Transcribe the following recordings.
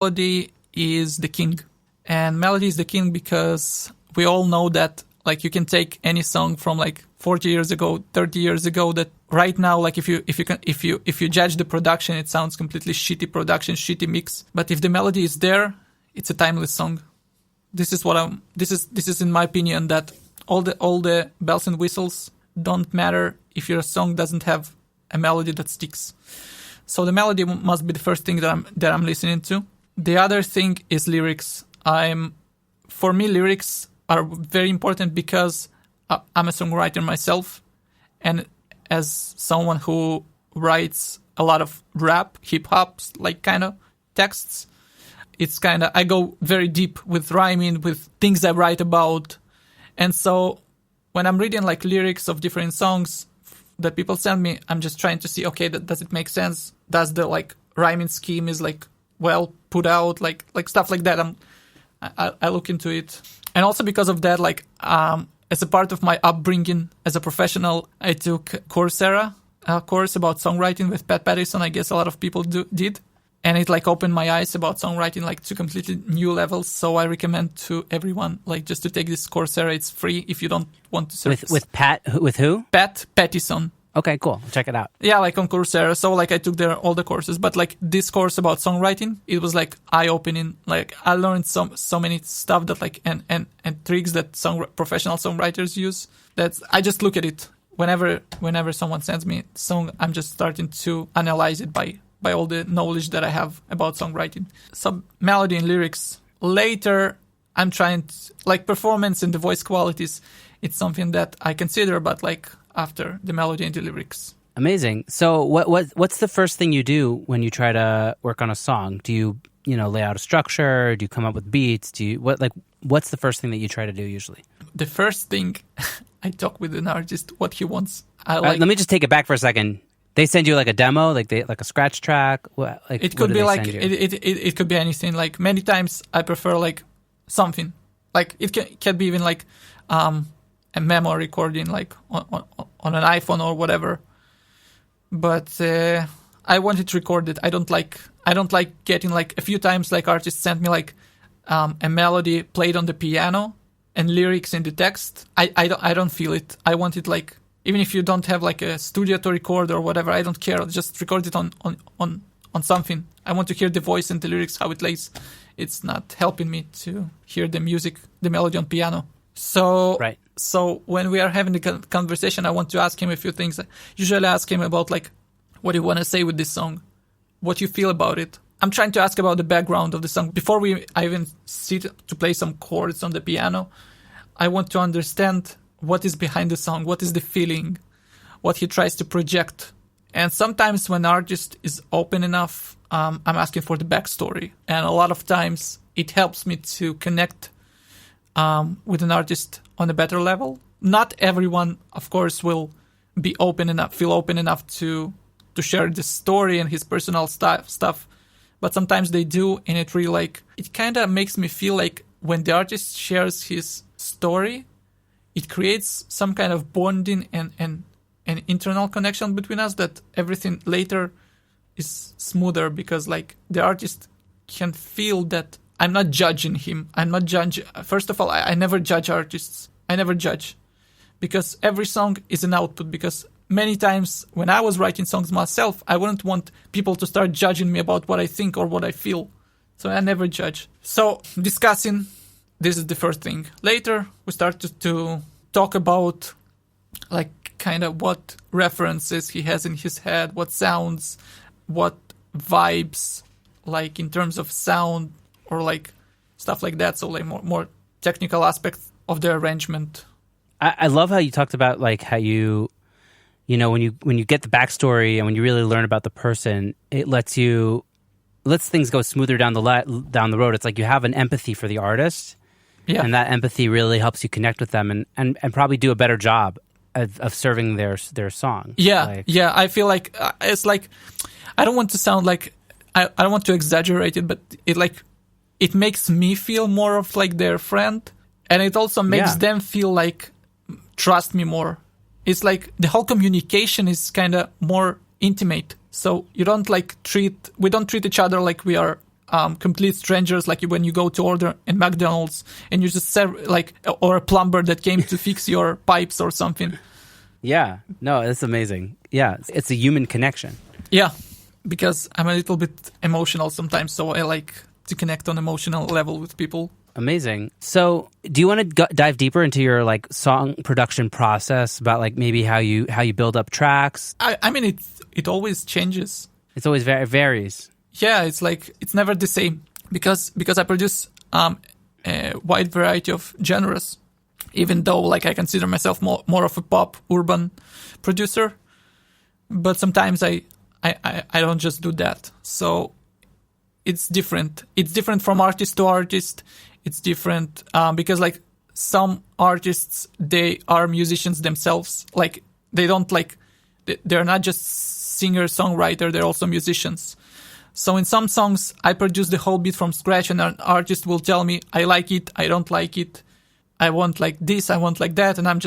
melody is the king. And melody is the king because we all know that like you can take any song from like 40 years ago, 30 years ago, that right now, like if you judge the production, it sounds completely shitty production, shitty mix. But if the melody is there, it's a timeless song. This is in my opinion that all the bells and whistles don't matter if your song doesn't have a melody that sticks. So the melody must be the first thing that I'm listening to. The other thing is lyrics. For me, lyrics are very important because I'm a songwriter myself, and as someone who writes a lot of rap, hip hop, like kind of texts, it's kind of I go very deep with rhyming, with things I write about, and so when I'm reading like lyrics of different songs that people send me, I'm just trying to see, okay, does it make sense? Does the like rhyming scheme is like well put out, like stuff like that. I look into it, and also because of that, like as a part of my upbringing as a professional, I took Coursera, a course about songwriting with Pat Pattison. I guess a lot of people did. And it like opened my eyes about songwriting like to completely new levels. So I recommend to everyone like just to take this Coursera. It's free if you don't want to search. With who? Pat Pattison. Okay, cool. Check it out. Yeah, like on Coursera. So like I took there all the courses, but like this course about songwriting, it was like eye-opening. Like I learned so many stuff that like and tricks that professional songwriters use. That I just look at it whenever someone sends me a song, I'm just starting to analyze it by all the knowledge that I have about songwriting. Some melody and lyrics. Later, I'm trying to, like performance and the voice qualities, it's something that I consider, but like after the melody and the lyrics. Amazing. So what's the first thing you do when you try to work on a song? Do you lay out a structure? Do you come up with beats? What's the first thing that you try to do usually? The first thing, I talk with an artist what he wants. Let me just take it back for a second. They send you like a demo, like a scratch track. It could be like it could be anything. Like many times, I prefer like something. Like it can be even like a memo recording, like on an iPhone or whatever. But I want it recorded. I don't like getting like a few times like artists sent me like a melody played on the piano and lyrics in the text. I don't feel it. I want it like. Even if you don't have like a studio to record or whatever, I don't care. Just record it on something. I want to hear the voice and the lyrics, how it lays. It's not helping me to hear the music, the melody on piano. So, right. So when we are having the conversation, I want to ask him a few things. I usually ask him about like, what do you want to say with this song? What you feel about it? I'm trying to ask about the background of the song. Before I even sit to play some chords on the piano, I want to understand what is behind the song, what is the feeling, what he tries to project. And sometimes when an artist is open enough, I'm asking for the backstory. And a lot of times it helps me to connect with an artist on a better level. Not everyone, of course, will feel open enough to share the story and his personal stuff. But sometimes they do, and it really it kind of makes me feel like when the artist shares his story, it creates some kind of bonding and an internal connection between us that everything later is smoother because like the artist can feel that I'm not judging him. I'm not judging. First of all, I never judge artists. I never judge because every song is an output. Because many times when I was writing songs myself, I wouldn't want people to start judging me about what I think or what I feel. So I never judge. So discussing, this is the first thing. Later, we start to talk about like kind of what references he has in his head, what sounds, what vibes, like in terms of sound or like stuff like that. So like more technical aspects of the arrangement. I love how you talked about like how when you get the backstory and when you really learn about the person, it lets things go smoother down the road. It's like you have an empathy for the artist. Yeah. And that empathy really helps you connect with them and probably do a better job of serving their song. Yeah, yeah. I feel like it's like I don't want to sound like I don't want to exaggerate it, but it makes me feel more of like their friend, and it also makes them feel like trust me more. It's like the whole communication is kind of more intimate. So you don't we don't treat each other like we are complete strangers, like when you go to order in McDonald's and you just serve, like, or a plumber that came to fix your pipes or something. Yeah, no, it's amazing. Yeah, it's a human connection. Yeah, because I'm a little bit emotional sometimes, so I like to connect on emotional level with people. Amazing. So, do you want to dive deeper into your like song production process about like maybe how you build up tracks? I mean, it always changes. It's always varies. Yeah, it's like it's never the same because I produce a wide variety of genres. Even though like I consider myself more of a pop urban producer, but sometimes I don't just do that. So it's different. It's different from artist to artist. It's different because like some artists, they are musicians themselves. Like they don't like they're not just singer songwriter. They're also musicians. So in some songs, I produce the whole beat from scratch, and an artist will tell me I like it, I don't like it. I want like this, I want like that, and I'm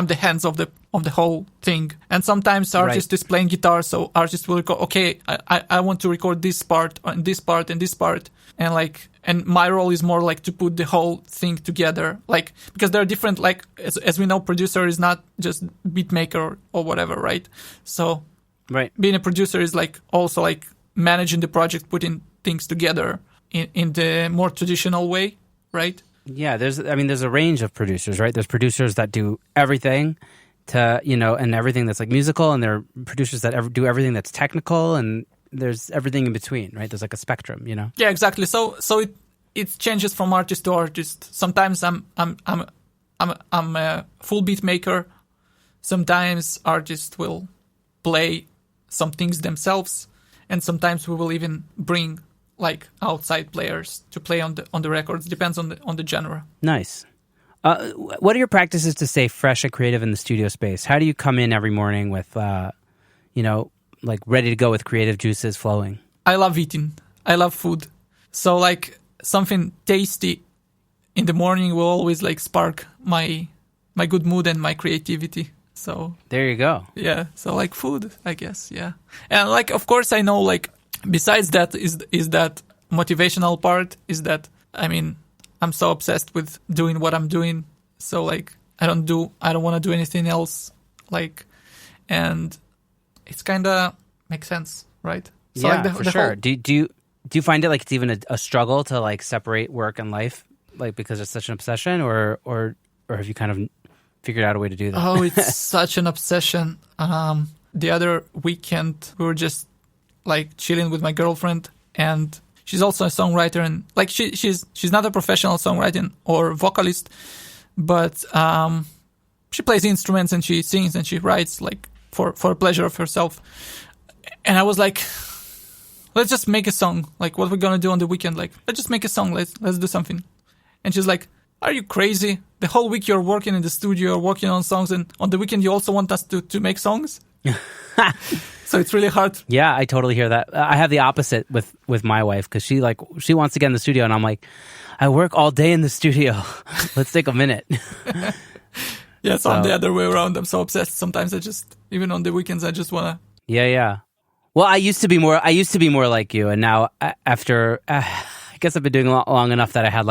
the hands of the whole thing. And sometimes the artist is playing guitar, so artist will go, okay, I want to record this part and this part and this part, and my role is more like to put the whole thing together, like because there are different, like as we know, producer is not just beat maker or whatever, right? So being a producer is like also like managing the project, putting things together in the more traditional way, right? Yeah, there's a range of producers, right? There's producers that do everything and everything that's like musical, and there are producers that do everything that's technical, and there's everything in between, right? There's like a spectrum, Yeah, exactly. So it changes from artist to artist. Sometimes I'm a full beat maker. Sometimes artists will play some things themselves, and sometimes we will even bring like outside players to play on the records. Depends on the genre. Nice. What are your practices to stay fresh and creative in the studio space? How do you come in every morning with, like ready to go with creative juices flowing? I love eating. I love food. So like something tasty in the morning will always like spark my good mood and my creativity. So there you go. Yeah. So like food, I guess. Yeah. And like, of course, I know like, besides that is that motivational part is that, I mean, I'm so obsessed with doing what I'm doing. So like, I don't want to do anything else. Like, and it's kind of makes sense, right? So yeah, like for sure. Do you find it like it's even a struggle to like separate work and life, like because it's such an obsession, or have you kind of figured out a way to do that? Oh, it's such an obsession. The other weekend we were just like chilling with my girlfriend, and she's also a songwriter, and like she's not a professional songwriter or vocalist, but she plays instruments and she sings and she writes like for pleasure of herself. And I was like, let's just make a song. Like, what we're gonna do on the weekend? Like, let's just make a song. Let's do something. And she's like, are you crazy? The whole week you're working in the studio, you're working on songs, and on the weekend you also want us to make songs? So it's really hard. Yeah, I totally hear that. I have the opposite with my wife, because she wants to get in the studio, and I'm like, I work all day in the studio. Let's take a minute. Yeah, so I'm the other way around. I'm so obsessed. Sometimes even on the weekends, I just wanna. Yeah. Well, I used to be more like you, and now after I guess I've been doing it long enough that I had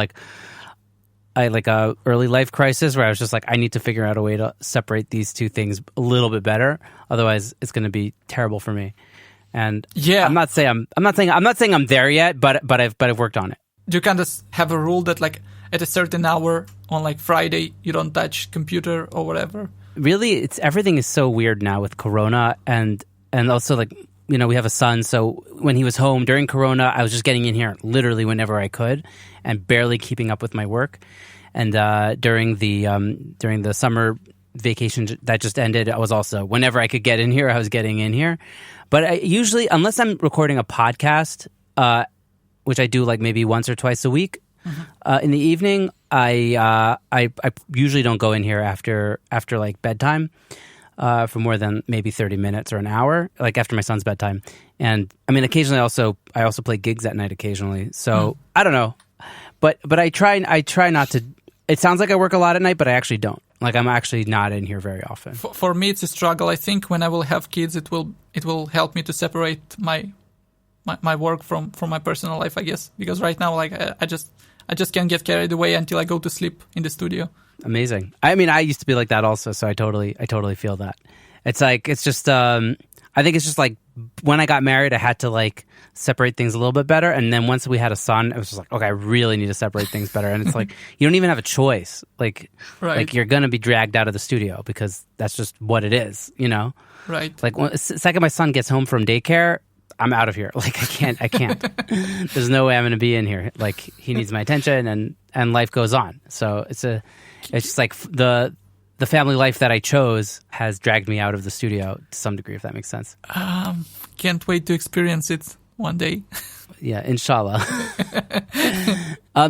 a early life crisis where I was just like, I need to figure out a way to separate these two things a little bit better. Otherwise, it's going to be terrible for me. And yeah, I'm not saying I'm there yet, but I've worked on it. Do you kind of have a rule that like at a certain hour on like Friday you don't touch computer or whatever? Really, everything is so weird now with Corona, and also like, we have a son, so when he was home during Corona, I was just getting in here literally whenever I could and barely keeping up with my work. And during the summer vacation that just ended, I was also, whenever I could get in here, I was getting in here. But I usually, unless I'm recording a podcast, which I do like maybe once or twice a week, in the evening, I usually don't go in here after like bedtime. For more than maybe 30 minutes or an hour, like after my son's bedtime. And I mean, occasionally I also play gigs at night occasionally. So I don't know, but I try not to. It sounds like I work a lot at night, but I actually don't. Like, I'm actually not in here very often. For me, it's a struggle. I think when I will have kids, it will help me to separate my my work from my personal life, I guess, because right now like I just can't get carried away until I go to sleep in the studio. Amazing. I mean, I used to be like that also, so I totally feel that. It's like, it's just, I think it's just like when I got married, I had to like separate things a little bit better. And then once we had a son, it was just like, okay, I really need to separate things better. And it's like, you don't even have a choice. Like, Right. like you're going to be dragged out of the studio because that's just what it is, you know? Right. Like, the second my son gets home from daycare, I'm out of here. Like, I can't. There's no way I'm going to be in here. Like, he needs my attention and life goes on. So it's just like the family life that I chose has dragged me out of the studio to some degree, if that makes sense. Can't wait to experience it one day. Yeah, inshallah.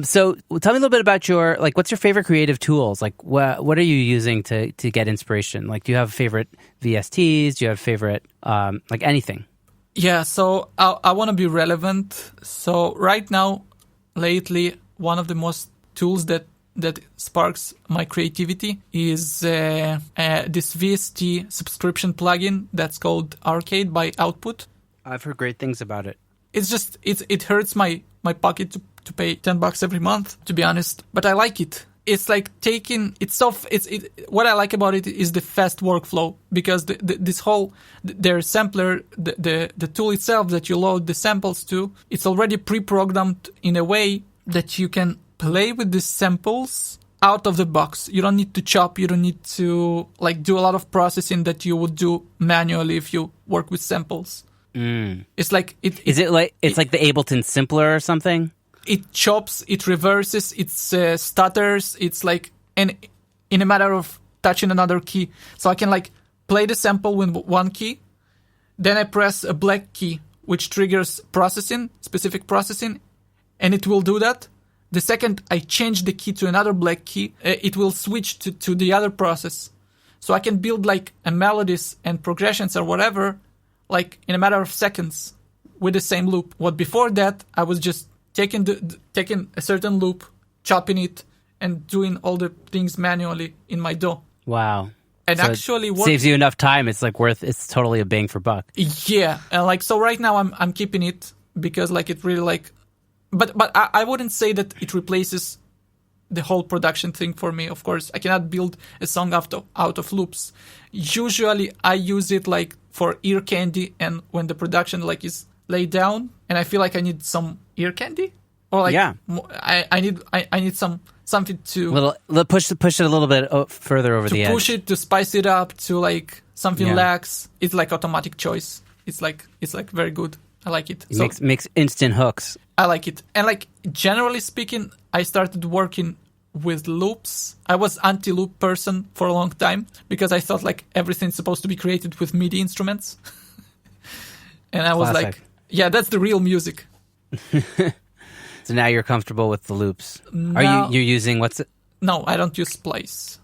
So tell me a little bit about what's your favorite creative tools? Like, what are you using to get inspiration? Like, do you have favorite VSTs? Do you have favorite, like anything? Yeah, so I want to be relevant. So right now, lately, one of the most tools that sparks my creativity is this VST subscription plugin that's called Arcade by Output. I've heard great things about it. It's just it hurts my pocket to pay $10 every month, to be honest, but I like it. It's like what I like about it is the fast workflow, because their sampler, the tool itself that you load the samples to, it's already pre-programmed in a way that you can play with the samples out of the box. You don't need to chop. You don't need to like do a lot of processing that you would do manually if you work with samples. It's like Is it like it's like the Ableton Simpler or something? It chops, it reverses, it stutters. It's like in a matter of touching another key. So I can like play the sample with one key, then I press a black key, which triggers specific processing, and it will do that. The second I change the key to another black key, it will switch to the other process. So I can build like a melodies and progressions or whatever, like in a matter of seconds with the same loop. What before that, I was just taking a certain loop, chopping it, and doing all the things manually in my DAW. Wow. And so actually, it saves you enough time. It's like it's totally a bang for buck. Yeah, and like so right now I'm keeping it because like it really like, but I wouldn't say that it replaces the whole production thing for me. Of course, I cannot build a song out of loops. Usually, I use it like for ear candy, and when the production like is laid down, and I feel like I need some ear candy, or like I need something to push it a little bit further over the edge. To push it, to spice it up, to like something lax. It's like automatic choice. It's like very good. I like it. It makes instant hooks. I like it. And like generally speaking, I started working with loops. I was anti-loop person for a long time because I thought like everything's supposed to be created with MIDI instruments. And I was like, yeah, that's the real music. So now you're comfortable with the loops. Now, Are you using what's it? No, I don't use Splice.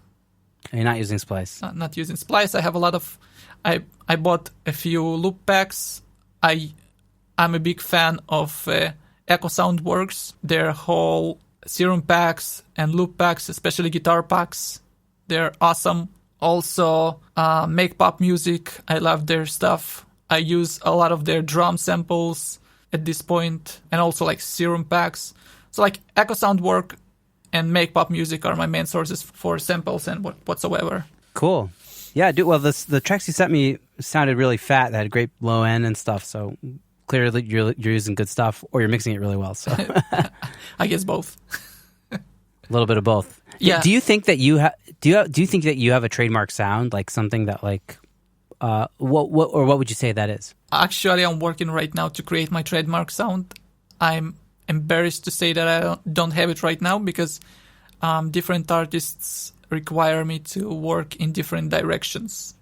You're not using Splice. Not using Splice. I have a lot of I bought a few loop packs. I'm a big fan of Echo Soundworks. Their whole serum packs and loop packs, especially guitar packs, they're awesome. Also, Make Pop Music. I love their stuff. I use a lot of their drum samples at this point, and also like serum packs. So like Echo Soundwork and Make Pop Music are my main sources for samples and whatsoever. Cool. Yeah, dude. Well, the tracks you sent me sounded really fat. They had great low end and stuff. So clearly you're using good stuff, or you're mixing it really well. So I guess both. A little bit of both. Yeah. Do you think that you think that you have a trademark sound, like something that like what would you say that is? Actually, I'm working right now to create my trademark sound. I'm embarrassed to say that I don't have it right now because different artists require me to work in different directions.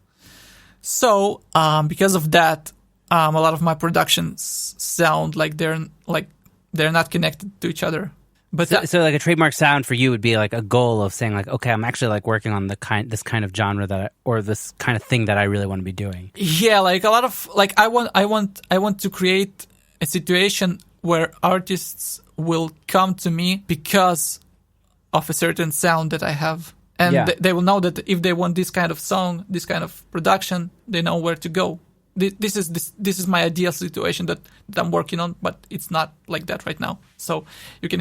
So because of that, a lot of my productions sound like they're not connected to each other. But so like a trademark sound for you would be like a goal of saying like, okay, I'm actually like working on this kind of genre or this kind of thing that I really want to be doing. Yeah, like a lot of like I want to create a situation where artists will come to me because of a certain sound that I have, and they will know that if they want this kind of song, this kind of production, they know where to go. this is my ideal situation that I'm working on, but it's not like that right now. So you can